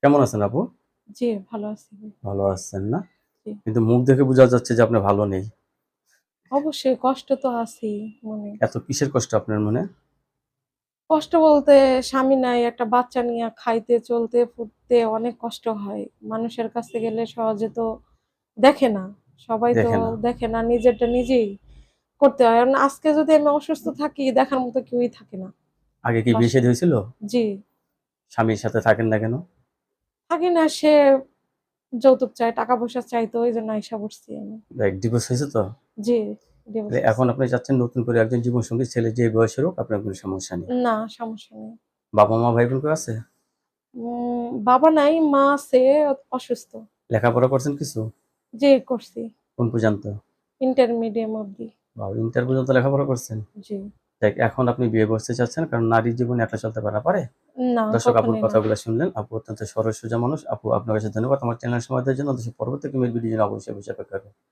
কেমন আছেন আপু? জি, ভালো আছি। ভালো আছেন না? জি। কিন্তু মুখ দেখে বোঝা যাচ্ছে যে আপনি ভালো নেই। অবশ্যই কষ্ট তো আছেই মনে। এত কিসের কষ্ট আপনার মনে? কষ্ট বলতে স্বামী নাই, একটা বাচ্চা নিয়া খাইতে, চলতে, ফুরতে অনেক কষ্ট হয়। মানুষের কাছে গেলে সহজে তো দেখে না। সবাই তো দেখে না। দেখে না, নিজেরটা নিজেই করতে হয়। কারণ আজকে যদি আমি অসুস্থ থাকি, দেখার মতো কেউই থাকে না আগে কি বিয়ে শাদী বাসায়। হয়েছিল? জি, স্বামীর সাথে থাকেন না কেন? থাকি না, সে যৌতুক চায়, টাকা-পয়সা চাইতো, এইজন্য আইসা পড়ছি আমি। লাইক ডিভোর্স হয়েছে তো? জি, ডিভোর্স তাহলে এখন হইছে। আপনি চাচ্ছেন নতুন করে একজন জীবনসঙ্গী ছেলে যে বয়সের হোক আপনার কোনো সমস্যা নেই। না, সমস্যা নেই। বাবা-মা, ভাই-বোন কেউ আছে? বাবা নাই, মা আছে, অসুস্থ। লেখাপড়া করছেন কিছু? জি, করছি। কোন পর্যন্ত? ইন্টারমিডিয়াম অব্দি। বা ইন্টার পর্যন্ত লেখাপড়া করছেন? জি। দেখ এখন আপনি বিয়ে করতে চাচ্ছেন কারণ নারীর জীবনে একা চলতে পারে? না, দর্শক আপুর কখনোই না। কথাগুলো শুনলেন। আপু অত্যন্ত সরল সোজা মানুষ। আপু আপনার কাছে ধন্যবাদ আমার চ্যানেল সময় দেওয়ার জন্য। পরবর্তী কোনো ভিডিওর জন্য অবশ্যই অপেক্ষা করবেন।